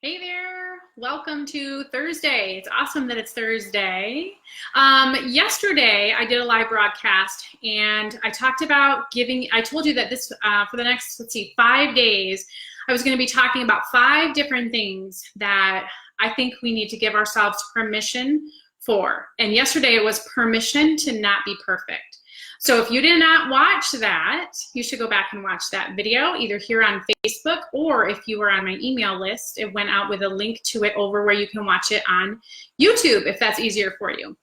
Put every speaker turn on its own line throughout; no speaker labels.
Hey there, welcome to Thursday. It's awesome that it's Thursday. Yesterday I did a live broadcast and I talked about I told you that this, for the next, 5 days, I was gonna be talking about 5 different things that I think we need to give ourselves permission for. And yesterday it was permission to not be perfect. So if you did not watch that, you should go back and watch that video, either here on Facebook, or if you were on my email list, it went out with a link to it over where you can watch it on YouTube, if that's easier for you.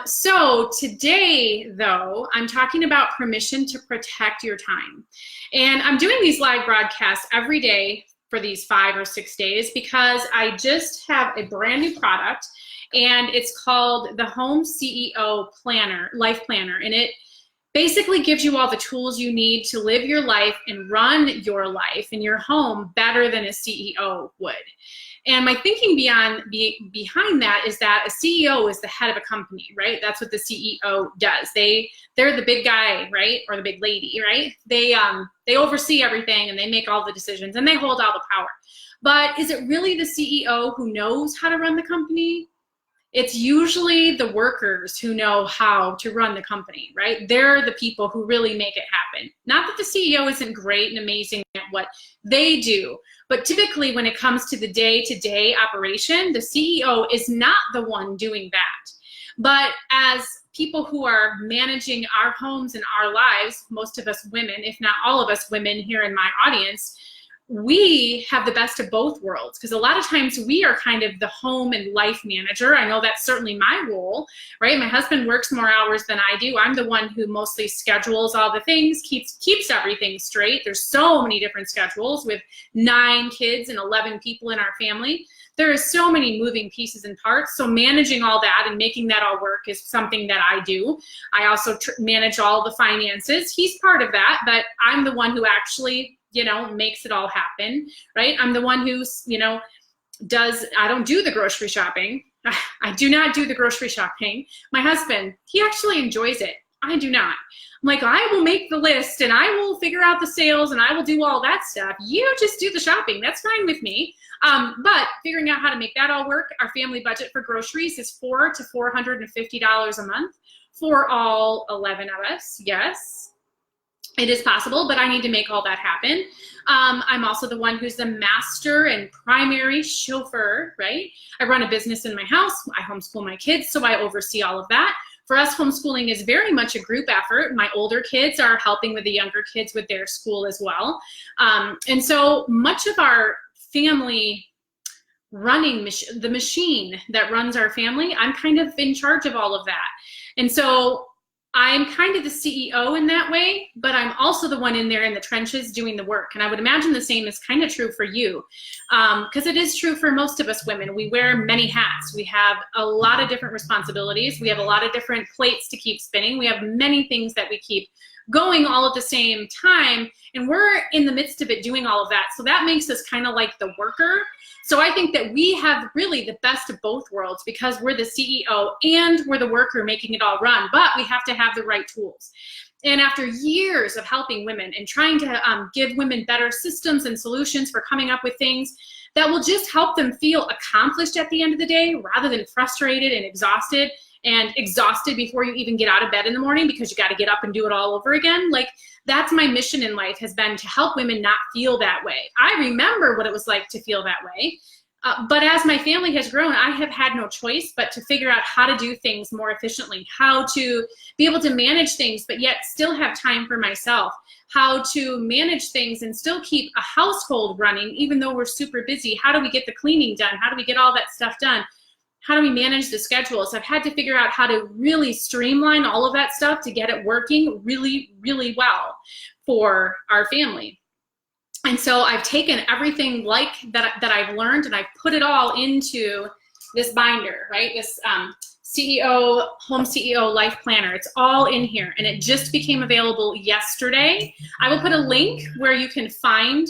So today, though, I'm talking about permission to protect your time. And I'm doing these live broadcasts every day for these 5 or 6 days because I just have a brand new product, and it's called the Home CEO Planner, Life Planner, and it basically gives you all the tools you need to live your life and run your life in your home better than a CEO would. And my thinking behind that is that a CEO is the head of a company, right? That's what the CEO does. They're the big guy, right? Or the big lady, right? They oversee everything and they make all the decisions and they hold all the power. But is it really the CEO who knows how to run the company? It's usually the workers who know how to run the company, right? They're the people who really make it happen. Not that the CEO isn't great and amazing at what they do, but typically when it comes to the day-to-day operation, the CEO is not the one doing that. But as people who are managing our homes and our lives, most of us women, if not all of us women here in my audience, we have the best of both worlds, because a lot of times we are kind of the home and life manager. I know that's certainly my role, right? My husband works more hours than I do. I'm the one who mostly schedules all the things, keeps everything straight. There's so many different schedules with 9 kids and 11 people in our family. There are so many moving pieces and parts. So managing all that and making that all work is something that I do. I also manage all the finances. He's part of that, but I'm the one who actually makes it all happen, right? I'm the one who's, I don't do the grocery shopping. I do not do the grocery shopping. My husband, he actually enjoys it. I do not. I'm like, I will make the list and I will figure out the sales and I will do all that stuff. You just do the shopping. That's fine with me. But figuring out how to make that all work, our family budget for groceries is $400 to $450 a month for all 11 of us. Yes. It is possible, but I need to make all that happen. I'm also the one who's the master and primary chauffeur, right? I run a business in my house. I homeschool my kids, so I oversee all of that. For us, homeschooling is very much a group effort. My older kids are helping with the younger kids with their school as well. And so much of our family running, the machine that runs our family, I'm kind of in charge of all of that. And so I'm kind of the CEO in that way, but I'm also the one in there in the trenches doing the work. And I would imagine the same is kind of true for you, because it is true for most of us women. We wear many hats. We have a lot of different responsibilities. We have a lot of different plates to keep spinning. We have many things that we keep going all at the same time, and we're in the midst of it doing all of that. So that makes us kind of like the worker. So I think that we have really the best of both worlds, because we're the CEO and we're the worker making it all run, but we have to have the right tools. And after years of helping women and trying to give women better systems and solutions for coming up with things that will just help them feel accomplished at the end of the day, rather than frustrated and exhausted before you even get out of bed in the morning because you got to get up and do it all over again. Like, that's my mission in life, has been to help women not feel that way. I remember what it was like to feel that way. But as my family has grown, I have had no choice but to figure out how to do things more efficiently, how to be able to manage things, but yet still have time for myself, how to manage things and still keep a household running, even though we're super busy. How do we get the cleaning done? How do we get all that stuff done? How do we manage the schedules? I've had to figure out how to really streamline all of that stuff to get it working really, really well for our family. And so I've taken everything like that I've learned, and I've put it all into this binder, right? This Home CEO Life Planner. It's all in here, and it just became available yesterday. I will put a link where you can find,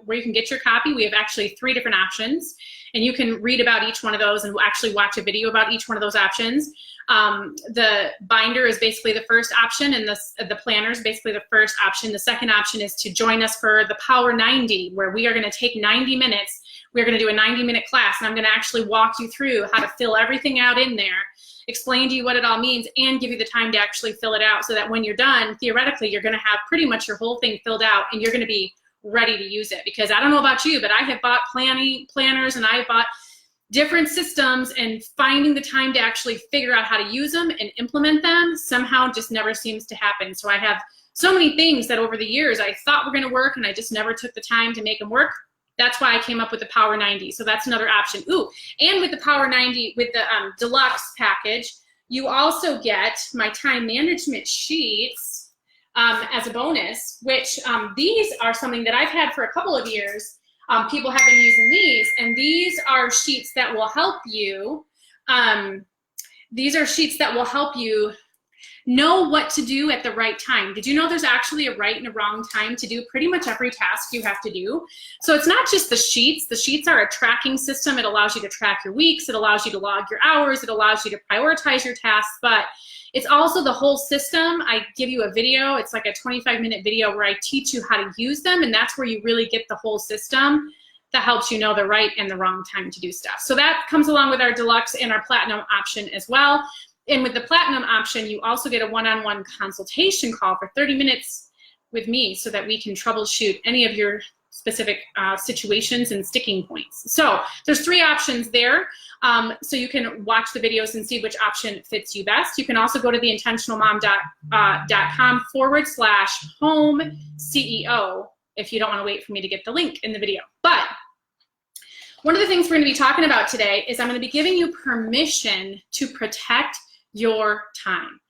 where you can get your copy. We have actually 3 different options, and you can read about each one of those and actually watch a video about each one of those options. The binder is basically the first option, and the planner is basically the first option. The second option is to join us for the Power 90, where we are going to take 90 minutes we're going to do a 90-minute class, and I'm going to actually walk you through how to fill everything out in there, explain to you what it all means, and give you the time to actually fill it out so that when you're done, theoretically, you're going to have pretty much your whole thing filled out and you're going to be ready to use it. Because I don't know about you, but I have bought planners and I've bought different systems, and finding the time to actually figure out how to use them and implement them somehow just never seems to happen. So I have so many things that over the years I thought were going to work and I just never took the time to make them work. That's why I came up with the Power 90. So that's another option. Ooh, and with the Power 90, with the deluxe package, you also get my time management sheets as a bonus, which these are something that I've had for a couple of years. People have been using these, and these are sheets that will help you. These are sheets that will help you know what to do at the right time. Did you know there's actually a right and a wrong time to do pretty much every task you have to do? So it's not just the sheets. The sheets are a tracking system. It allows you to track your weeks. It allows you to log your hours. It allows you to prioritize your tasks, but it's also the whole system. I give you a video. It's like a 25-minute video where I teach you how to use them, and that's where you really get the whole system that helps you know the right and the wrong time to do stuff. So that comes along with our deluxe and our platinum option as well. And with the platinum option, you also get a one-on-one consultation call for 30 minutes with me so that we can troubleshoot any of your specific situations and sticking points. So there's 3 options there. So you can watch the videos and see which option fits you best. You can also go to theintentionalmom.com/home CEO if you don't want to wait for me to get the link in the video. But one of the things we're going to be talking about today is I'm going to be giving you permission to protect your time.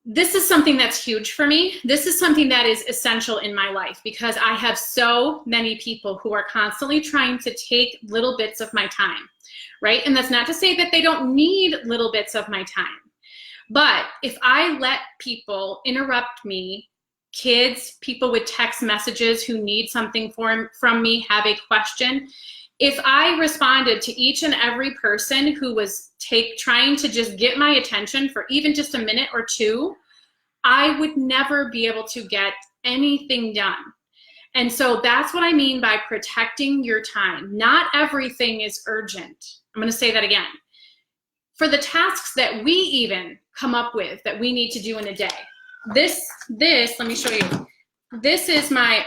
This is something that's huge for me. This is something that is essential in my life because I have so many people who are constantly trying to take little bits of my time, right? And that's not to say that they don't need little bits of my time. But if I let people interrupt me, kids, people with text messages who need something from me, have a question, if I responded to each and every person who was trying to just get my attention for even just a minute or two, I would never be able to get anything done. And so that's what I mean by protecting your time. Not everything is urgent. I'm going to say that again. For the tasks that we even come up with that we need to do in a day, this, let me show you. This is my,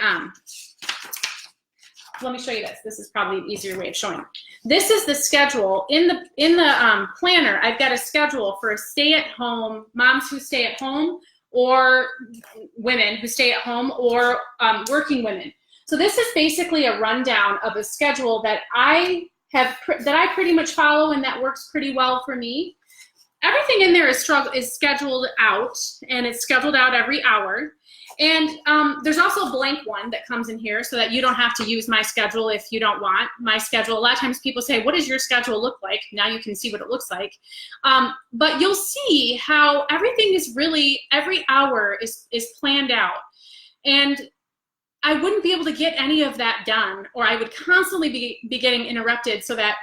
let me show you this. This is probably an easier way of showing. This is the schedule. In the planner, I've got a schedule for stay-at-home, moms who stay at home, or women who stay at home, or working women. So this is basically a rundown of a schedule that I pretty much follow and that works pretty well for me. Everything in there is scheduled out, and it's scheduled out every hour. And there's also a blank one that comes in here so that you don't have to use my schedule if you don't want my schedule. A lot of times people say, what does your schedule look like? Now you can see what it looks like. But you'll see how everything is really, every hour is planned out. And I wouldn't be able to get any of that done, or I would constantly be getting interrupted so that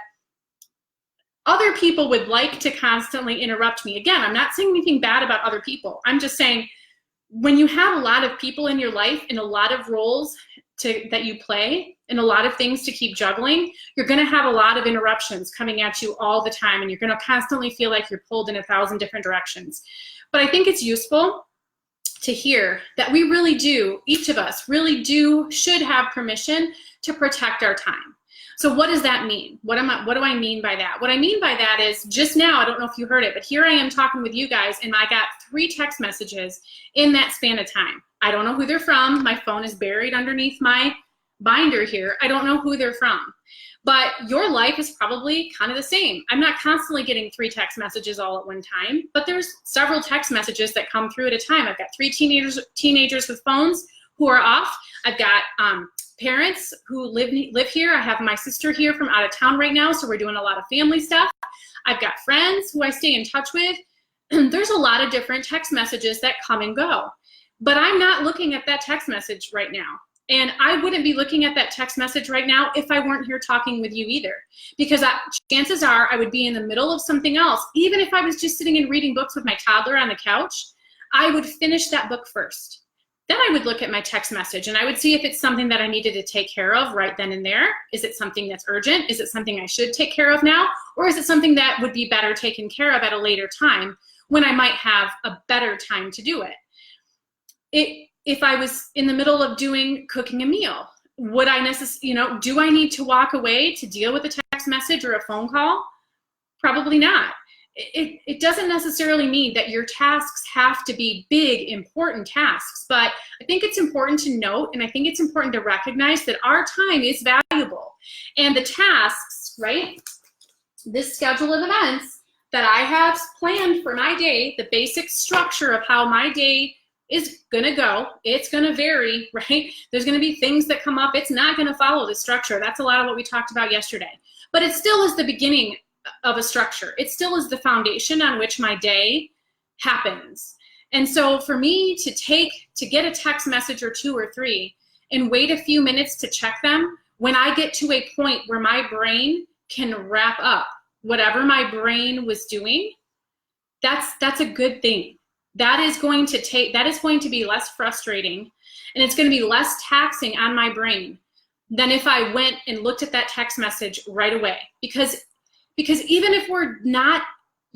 other people would like to constantly interrupt me. Again, I'm not saying anything bad about other people. I'm just saying, when you have a lot of people in your life and a lot of roles that you play and a lot of things to keep juggling, you're going to have a lot of interruptions coming at you all the time, and you're going to constantly feel like you're pulled in 1,000 different directions. But I think it's useful to hear that we really do, each of us really should have permission to protect our time. So what does that mean? What do I mean by that? What I mean by that is, just now, I don't know if you heard it, but here I am talking with you guys, and I got 3 text messages in that span of time. I don't know who they're from. My phone is buried underneath my binder here. I don't know who they're from. But your life is probably kind of the same. I'm not constantly getting 3 text messages all at one time, but there's several text messages that come through at a time. I've got 3 teenagers with phones who are off. I've got parents who live here. I have my sister here from out of town right now, so we're doing a lot of family stuff. I've got friends who I stay in touch with. There's a lot of different text messages that come and go. But I'm not looking at that text message right now. And I wouldn't be looking at that text message right now if I weren't here talking with you either. Because chances are I would be in the middle of something else. Even if I was just sitting and reading books with my toddler on the couch, I would finish that book first. then I would look at my text message and I would see if it's something that I needed to take care of right then and there. Is it something that's urgent? Is it something I should take care of now? Or is it something that would be better taken care of at a later time when I might have a better time to do it? If I was in the middle of cooking a meal, would I do I need to walk away to deal with a text message or a phone call? Probably not. It doesn't necessarily mean that your tasks have to be big, important tasks, but I think it's important to note, and I think it's important to recognize that our time is valuable. And the tasks, right, this schedule of events that I have planned for my day, the basic structure of how my day is gonna go, it's gonna vary, right? There's gonna be things that come up, it's not gonna follow the structure. That's a lot of what we talked about yesterday. But it still is the beginning of a structure. It still is the foundation on which my day happens. And so for me to get a text message or 2 or 3 and wait a few minutes to check them, when I get to a point where my brain can wrap up whatever my brain was doing, that's a good thing. That is going to be less frustrating, and it's going to be less taxing on my brain than if I went and looked at that text message right away. Because even if we're not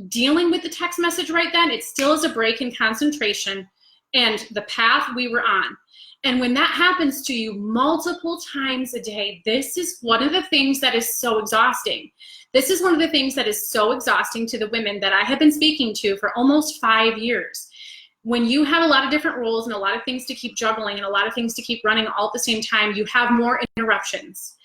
dealing with the text message right then, it still is a break in concentration and the path we were on. And when that happens to you multiple times a day, this is one of the things that is so exhausting. This is one of the things that is so exhausting to the women that I have been speaking to for almost 5 years. When you have a lot of different roles and a lot of things to keep juggling and a lot of things to keep running all at the same time, you have more interruptions.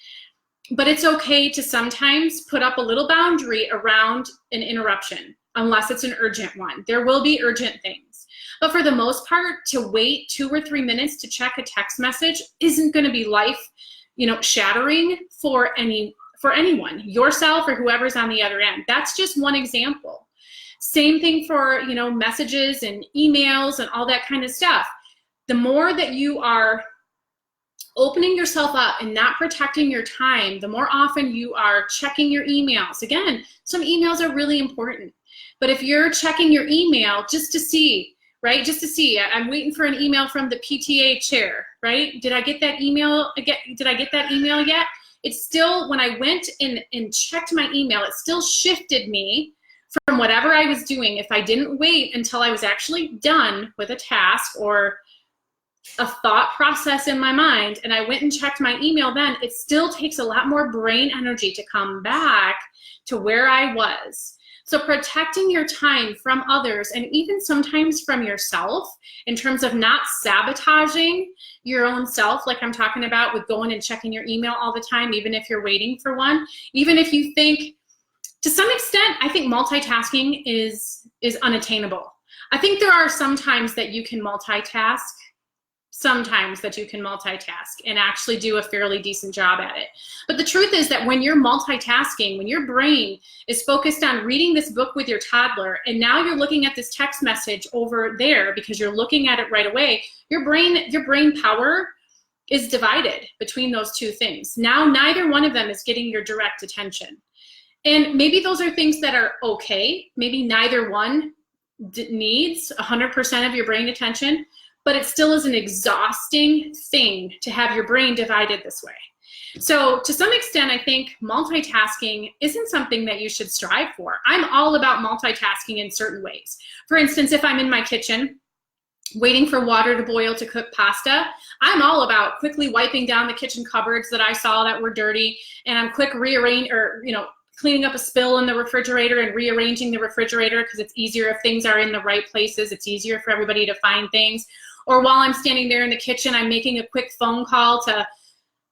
But it's okay to sometimes put up a little boundary around an interruption, unless it's an urgent one. There will be urgent things. But for the most part, to wait 2 or 3 minutes to check a text message isn't going to be life, shattering for anyone, yourself or whoever's on the other end. That's just one example. Same thing for, messages and emails and all that kind of stuff. The more that you are opening yourself up and not protecting your time, the more often you are checking your emails. Again, some emails are really important, but if you're checking your email just to see, right, I'm waiting for an email from the PTA chair, right? Did I get that email yet? It's still, when I went and checked my email, it still shifted me from whatever I was doing. If I didn't wait until I was actually done with a task or a thought process in my mind, and I went and checked my email then, it still takes a lot more brain energy to come back to where I was. So protecting your time from others, and even sometimes from yourself, in terms of not sabotaging your own self, like I'm talking about with going and checking your email all the time, even if you're waiting for one, even if you think, to some extent, I think multitasking is unattainable. I think there are some times that you can multitask, and actually do a fairly decent job at it. But the truth is that when you're multitasking, when your brain is focused on reading this book with your toddler, and now you're looking at this text message over there because you're looking at it right away, your brain power is divided between those two things. Now neither one of them is getting your direct attention. And maybe those are things that are okay. Maybe neither one needs 100% of your brain attention, but it still is an exhausting thing to have your brain divided this way. So to some extent, I think multitasking isn't something that you should strive for. I'm all about multitasking in certain ways. For instance, if I'm in my kitchen waiting for water to boil to cook pasta, I'm all about quickly wiping down the kitchen cupboards that I saw that were dirty, and I'm cleaning up a spill in the refrigerator and rearranging the refrigerator because it's easier if things are in the right places. It's easier for everybody to find things. Or while I'm standing there in the kitchen, I'm making a quick phone call to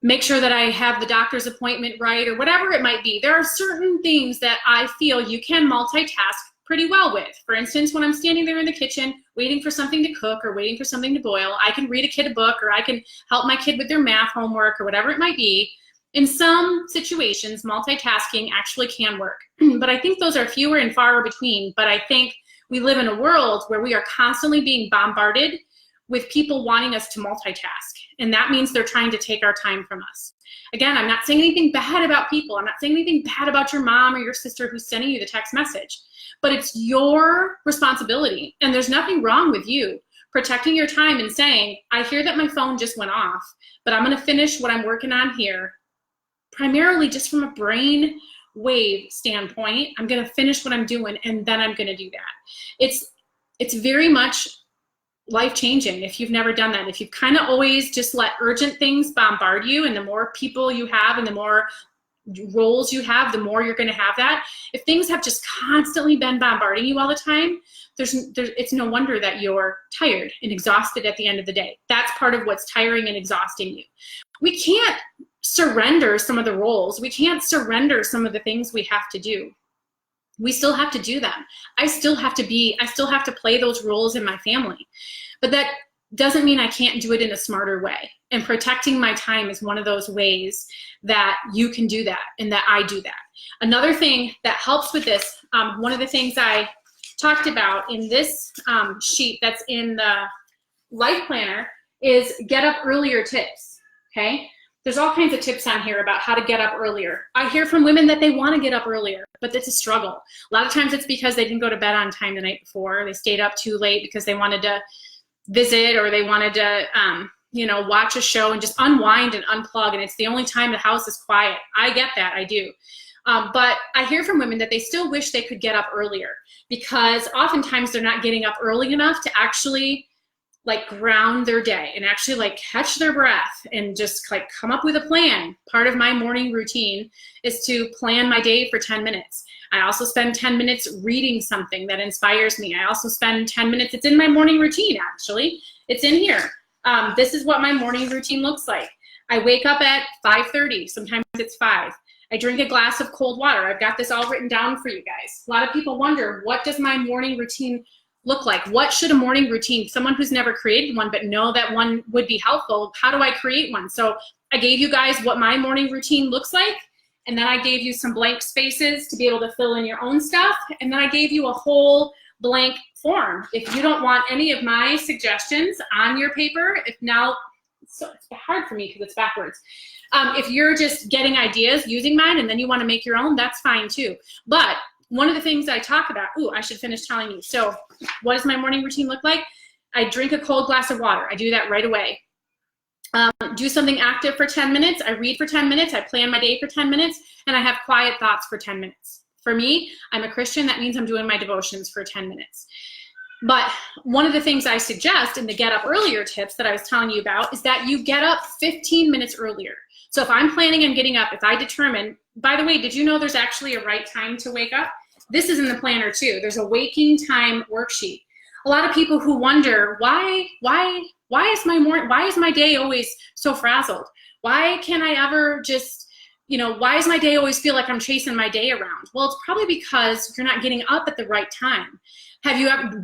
make sure that I have the doctor's appointment right, or whatever it might be. There are certain things that I feel you can multitask pretty well with. For instance, when I'm standing there in the kitchen waiting for something to cook or waiting for something to boil, I can read a kid a book, or I can help my kid with their math homework, or whatever it might be. In some situations, multitasking actually can work, but I think those are fewer and far between. But I think we live in a world where we are constantly being bombarded with people wanting us to multitask, and that means they're trying to take our time from us. Again, I'm not saying anything bad about people. I'm not saying anything bad about your mom or your sister who's sending you the text message, but it's your responsibility, and there's nothing wrong with you protecting your time and saying, I hear that my phone just went off, but I'm going to finish what I'm working on here, primarily just from a brain wave standpoint. I'm going to finish what I'm doing, and then I'm going to do that. It's very much life-changing if you've never done that. If you've kind of always just let urgent things bombard you, and the more people you have and the more roles you have, the more you're going to have that. If things have just constantly been bombarding you all the time, it's no wonder that you're tired and exhausted at the end of the day. That's part of what's tiring and exhausting you. We can't surrender some of the roles. We can't surrender some of the things we have to do. We still have to do them. I still have to play those roles in my family. But that doesn't mean I can't do it in a smarter way. And protecting my time is one of those ways that you can do that, and that I do that. Another thing that helps with this, one of the things I talked about in this sheet that's in the life planner is get up earlier tips, okay? There's all kinds of tips on here about how to get up earlier. I hear from women that they want to get up earlier, but it's a struggle. A lot of times it's because they didn't go to bed on time the night before. They stayed up too late because they wanted to visit, or they wanted to watch a show and just unwind and unplug, and it's the only time the house is quiet. I get that, I do. But I hear from women that they still wish they could get up earlier, because oftentimes they're not getting up early enough to actually like ground their day and actually like catch their breath and just like come up with a plan. Part of my morning routine is to plan my day for 10 minutes. I also spend 10 minutes reading something that inspires me. I also spend 10 minutes, it's in my morning routine actually. It's in here. This is what my morning routine looks like. I wake up at 5:30, sometimes it's 5. I drink a glass of cold water. I've got this all written down for you guys. A lot of people wonder, what does my morning routine look like? What should a morning routine, someone who's never created one but know that one would be helpful, how do I create one? So I gave you guys what my morning routine looks like, and then I gave you some blank spaces to be able to fill in your own stuff, and then I gave you a whole blank form. If you don't want any of my suggestions on your paper, it's hard for me because it's backwards. If you're just getting ideas using mine and then you want to make your own, that's fine too. But one of the things I talk about, I should finish telling you. So what does my morning routine look like? I drink a cold glass of water. I do that right away. Do something active for 10 minutes. I read for 10 minutes. I plan my day for 10 minutes. And I have quiet thoughts for 10 minutes. For me, I'm a Christian. That means I'm doing my devotions for 10 minutes. But one of the things I suggest in the get up earlier tips that I was telling you about is that you get up 15 minutes earlier. So if I'm planning on getting up, if I determine, by the way, did you know there's actually a right time to wake up? This is in the planner too. There's a waking time worksheet. A lot of people who wonder, why is my day always so frazzled? Why can't I ever just, why does my day always feel like I'm chasing my day around? Well, it's probably because you're not getting up at the right time.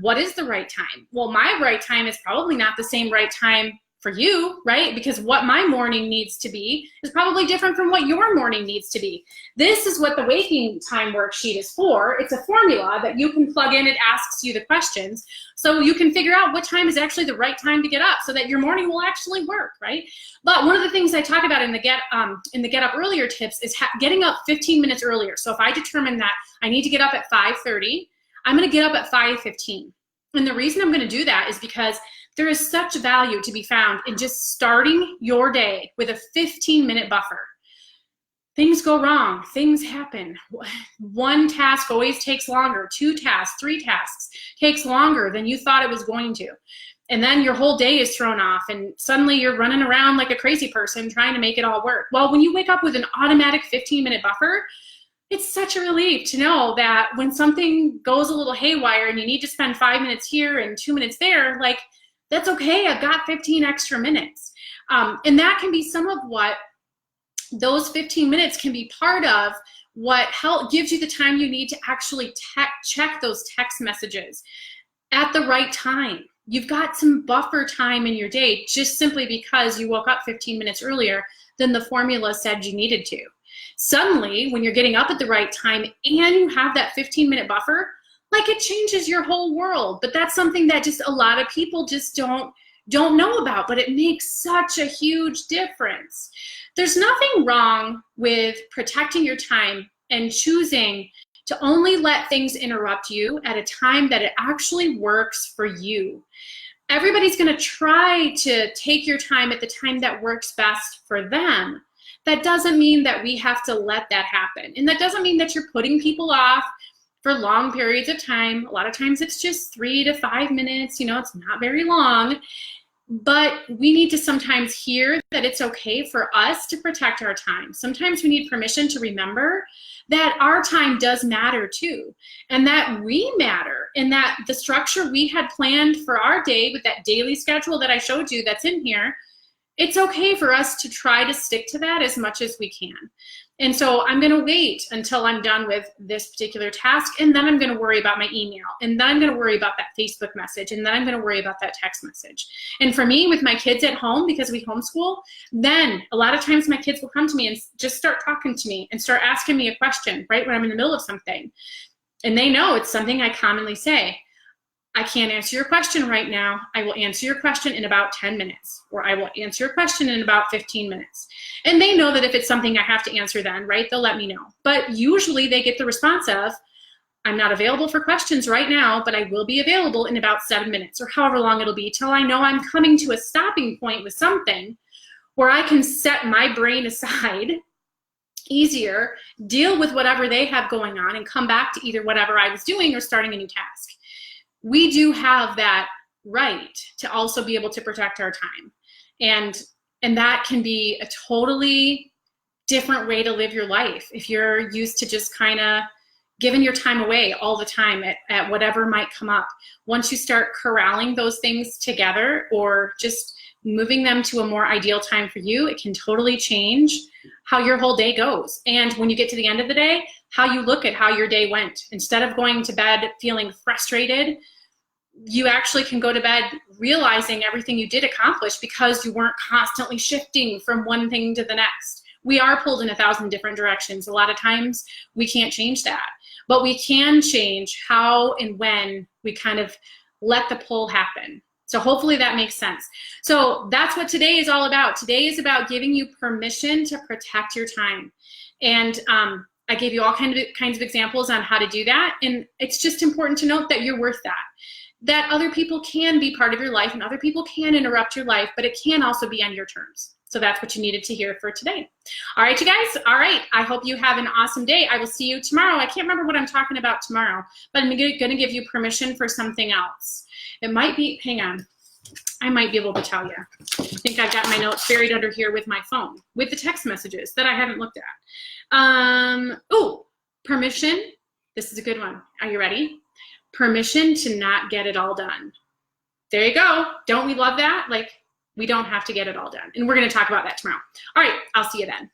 What is the right time? Well, my right time is probably not the same right time for you, right? Because what my morning needs to be is probably different from what your morning needs to be. This is what the waking time worksheet is for. It's a formula that you can plug in. It asks you the questions so you can figure out what time is actually the right time to get up so that your morning will actually work, right? But one of the things I talk about in the get up earlier tips is getting up 15 minutes earlier. So if I determine that I need to get up at 5:30, I'm going to get up at 5:15. And the reason I'm going to do that is because there is such value to be found in just starting your day with a 15-minute buffer. Things go wrong, things happen. One task always takes longer, 2 tasks, 3 tasks takes longer than you thought it was going to. And then your whole day is thrown off and suddenly you're running around like a crazy person trying to make it all work. Well, when you wake up with an automatic 15-minute buffer, it's such a relief to know that when something goes a little haywire and you need to spend 5 minutes here and 2 minutes there, like, that's okay, I've got 15 extra minutes. And that can be some of what those 15 minutes can be part of what gives you the time you need to actually check those text messages at the right time. You've got some buffer time in your day just simply because you woke up 15 minutes earlier than the formula said you needed to. Suddenly, when you're getting up at the right time and you have that 15-minute buffer, like it changes your whole world. But that's something that just a lot of people just don't know about, but it makes such a huge difference. There's nothing wrong with protecting your time and choosing to only let things interrupt you at a time that it actually works for you. everybody's going to try to take your time at the time that works best for them. That doesn't mean that we have to let that happen. And that doesn't mean that you're putting people off for long periods of time. A lot of times it's just 3 to 5 minutes, you know, it's not very long. But we need to sometimes hear that it's okay for us to protect our time. Sometimes we need permission to remember that our time does matter too, and that we matter, and that the structure we had planned for our day with that daily schedule that I showed you that's in here, it's okay for us to try to stick to that as much as we can. And so I'm going to wait until I'm done with this particular task, and then I'm going to worry about my email, and then I'm going to worry about that Facebook message, and then I'm going to worry about that text message. And for me, with my kids at home, because we homeschool, then a lot of times my kids will come to me and just start talking to me and start asking me a question right when I'm in the middle of something. And they know it's something I commonly say. I can't answer your question right now. I will answer your question in about 10 minutes, or I will answer your question in about 15 minutes. And they know that if it's something I have to answer then, right, they'll let me know. But usually they get the response of, I'm not available for questions right now, but I will be available in about 7 minutes, or however long it'll be, till I know I'm coming to a stopping point with something where I can set my brain aside easier, deal with whatever they have going on, and come back to either whatever I was doing or starting a new task. We do have that right to also be able to protect our time. And that can be a totally different way to live your life if you're used to just kind of giving your time away all the time at whatever might come up. Once you start corralling those things together, or just moving them to a more ideal time for you, it can totally change how your whole day goes. And when you get to the end of the day, how you look at how your day went. Instead of going to bed feeling frustrated, you actually can go to bed realizing everything you did accomplish because you weren't constantly shifting from one thing to the next. We are pulled in 1,000 different directions. A lot of times we can't change that, but we can change how and when we kind of let the pull happen. So hopefully that makes sense. So that's what today is all about. Today is about giving you permission to protect your time. And I gave you all kinds of examples on how to do that. And it's just important to note that you're worth that other people can be part of your life and other people can interrupt your life, but it can also be on your terms. So that's what you needed to hear for today. All right, you guys. All right. I hope you have an awesome day. I will see you tomorrow. I can't remember what I'm talking about tomorrow, but I'm going to give you permission for something else. It might be, hang on. I might be able to tell you. I think I've got my notes buried under here with my phone, with the text messages that I haven't looked at. Oh, permission. This is a good one. Are you ready? Permission to not get it all done. There you go. Don't we love that? Like, we don't have to get it all done. And we're going to talk about that tomorrow. All right. I'll see you then.